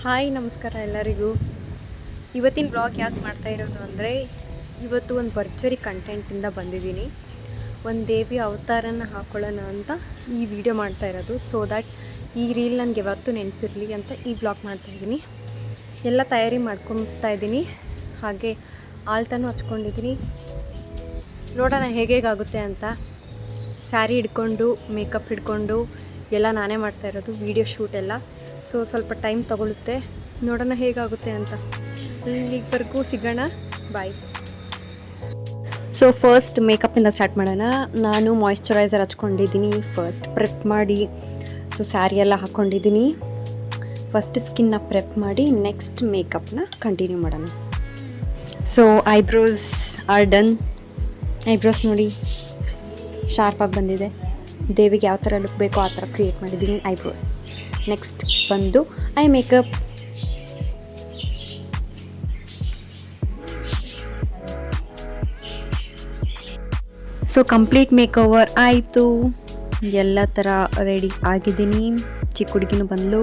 Hi ನಮಸ್ಕಾರ ಎಲ್ಲರಿಗೂ. ಇವತ್ತಿನ ಬ್ಲಾಗ್ ಯಾಕೆ ಮಾಡ್ತಾ ಇರೋದು ಅಂದರೆ, ಇವತ್ತು ಒಂದು ಭರ್ಜರಿ ಕಂಟೆಂಟಿಂದ ಬಂದಿದ್ದೀನಿ. ಒಂದು ದೇವಿ ಅವತಾರನ ಹಾಕ್ಕೊಳ್ಳೋಣ ಅಂತ ಈ ವಿಡಿಯೋ ಮಾಡ್ತಾ ಇರೋದು. ಸೊ ದ್ಯಾಟ್ ಈ ರೀಲ್ ನನಗೆ ಯಾವತ್ತೂ ನೆನಪಿರಲಿ ಅಂತ ಈ ಬ್ಲಾಗ್ ಮಾಡ್ತಾಯಿದ್ದೀನಿ. ಎಲ್ಲ ತಯಾರಿ ಮಾಡ್ಕೊತಾ ಇದ್ದೀನಿ, ಹಾಗೆ ಆಲ್ತಾನೂ ಹಚ್ಕೊಂಡಿದ್ದೀನಿ. ನೋಡೋಣ ಹೇಗೇಗಾಗುತ್ತೆ ಅಂತ. ಸ್ಯಾರಿ ಹಿಡ್ಕೊಂಡು ಮೇಕಪ್ ಹಿಡ್ಕೊಂಡು ಎಲ್ಲ ನಾನೇ ಮಾಡ್ತಾ ಇರೋದು, ವಿಡಿಯೋ ಶೂಟ್ ಎಲ್ಲ. ಸೊ ಸ್ವಲ್ಪ ಟೈಮ್ ತಗೊಳುತ್ತೆ, ನೋಡೋಣ ಹೇಗಾಗುತ್ತೆ ಅಂತ. ಇಲ್ಲಿವರೆಗೂ ಸಿಗೋಣ, ಬಾಯ್. ಸೊ ಫಸ್ಟ್ ಮೇಕಪ್ಪಿಂದ ಸ್ಟಾರ್ಟ್ ಮಾಡೋಣ. ನಾನು ಮಾಯಿಶ್ಚರೈಸರ್ ಹಚ್ಕೊಂಡಿದ್ದೀನಿ, ಫಸ್ಟ್ ಪ್ರೆಪ್ ಮಾಡಿ. ಸೊ ಸ್ಯಾರಿ ಎಲ್ಲ ಹಾಕ್ಕೊಂಡಿದ್ದೀನಿ. ಫಸ್ಟ್ ಸ್ಕಿನ್ನ ಪ್ರೆಪ್ ಮಾಡಿ ನೆಕ್ಸ್ಟ್ ಮೇಕಪ್ನ ಕಂಟಿನ್ಯೂ ಮಾಡೋಣ. So eyebrows are done. Eyebrows ನೋಡಿ ಶಾರ್ಪಾಗಿ ಬಂದಿದೆ. ದೇವಿಗೆ ಯಾವ ಥರ ಲುಕ್ ಬೇಕೋ ಆ ಥರ ಕ್ರಿಯೇಟ್ ಮಾಡಿದ್ದೀನಿ ಐಬ್ರೋಸ್. ನೆಕ್ಸ್ಟ್ ಬಂದು I makeup. So complete make over ಆಯಿತು, ಎಲ್ಲ ಥರ ರೆಡಿ ಆಗಿದ್ದೀನಿ. ಚಿಕ್ಕ ಹುಡುಗಿನೂ ಬಂದಳು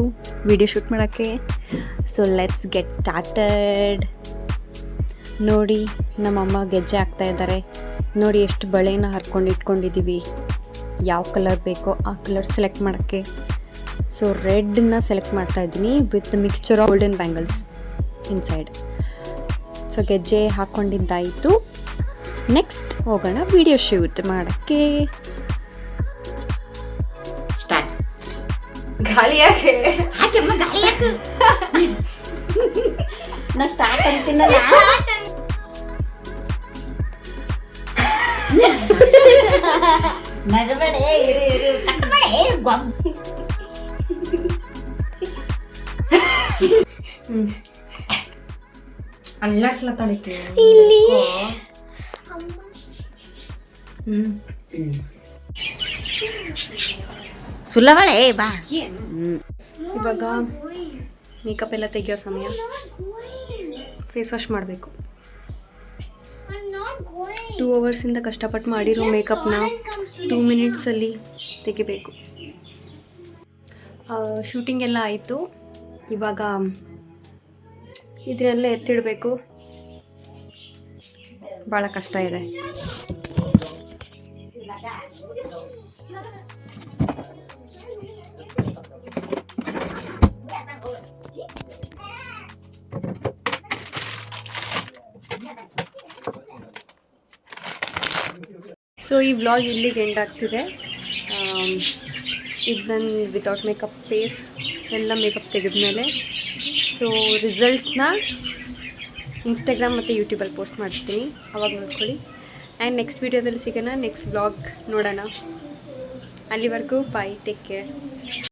ವಿಡಿಯೋ ಶೂಟ್ ಮಾಡೋಕ್ಕೆ. So let's get started. ನೋಡಿ ನಮ್ಮಮ್ಮ ಗೆಜ್ಜೆ ಹಾಕ್ತಾ ಇದ್ದಾರೆ. ನೋಡಿ ಎಷ್ಟು ಬಳೆನ ಹರ್ಕೊಂಡು ಇಟ್ಕೊಂಡಿದ್ದೀವಿ. ಯಾವ ಕಲರ್ ಬೇಕೋ ಆ ಕಲರ್ ಸೆಲೆಕ್ಟ್ ಮಾಡೋಕ್ಕೆ. ಸೊ ರೆಡ್ನ ಸೆಲೆಕ್ಟ್ ಮಾಡ್ತಾ ಇದ್ದೀನಿ with mixture of golden bangles inside. So ಗೆಜ್ಜೆ ಹಾಕ್ಕೊಂಡಿದ್ದಾಯಿತು. ನೆಕ್ಸ್ಟ್ ಹೋಗೋಣ ವಿಡಿಯೋ ಶೂಟ್ ಮಾಡೋಕ್ಕೆ. ಸ್ಟಾರ್ಟ್. ಗಾಳಿಯಾಗೆ ಹಾಕಮ್ಮ ಗಾಳಿಯಾಗ ನಾ ಸ್ಟಾರ್ಟ್ ಅಂತೀನಲ್ಲ. ನಗಬೇಡ, ಇರು ಕಟ್ಟಬೇಡ, ಅಲ್ಲಾಡ್ಸ್ಲತ್ತಾಳಿಕೆ ಇಲ್ಲಿ ಸುಲವಳೆ ಬಾ. ಇವಾಗ ಮೇಕಪ್ ಎಲ್ಲ ತೆಗಿಯೋ ಸಮಯ. ಫೇಸ್ ವಾಶ್ ಮಾಡಬೇಕು. 2 ಅವರ್ಸಿಂದ ಕಷ್ಟಪಟ್ಟು ಮಾಡಿರೋ ಮೇಕಪ್ನ 2 ಮಿನಿಟ್ಸಲ್ಲಿ ತೆಗಿಬೇಕು. ಶೂಟಿಂಗ್ ಎಲ್ಲ ಆಯಿತು. ಇವಾಗ ಇದನ್ನೆಲ್ಲ ಎತ್ತಿಡಬೇಕು. ಭಾಳ ಕಷ್ಟ ಇದೆ. ಸೊ ಈ ವ್ಲಾಗ್ ಇಲ್ಲಿಗೆ ಎಂಡ್ ಆಗ್ತಿದೆ. ಇದು ನನ್ನ ವಿತೌಟ್ ಮೇಕಪ್ ಫೇಸ್ ಎಲ್ಲ ಮೇಕಪ್ ತೆಗೆದ್ಮೇಲೆ. ಸೊ ರಿಸಲ್ಟ್ಸ್ನ ಇನ್ಸ್ಟಾಗ್ರಾಮ್ ಮತ್ತು ಯೂಟ್ಯೂಬಲ್ಲಿ ಪೋಸ್ಟ್ ಮಾಡ್ತೀನಿ, ಅವಾಗ ನೋಡ್ಕೊಳ್ಳಿ. ಆ್ಯಂಡ್ ನೆಕ್ಸ್ಟ್ ವೀಡಿಯೋದಲ್ಲಿ ಸಿಗೋಣ, ನೆಕ್ಸ್ಟ್ ವ್ಲಾಗ್ ನೋಡೋಣ. ಅಲ್ಲಿವರೆಗೂ ಬಾಯ್, ಟೇಕ್ ಕೇರ್.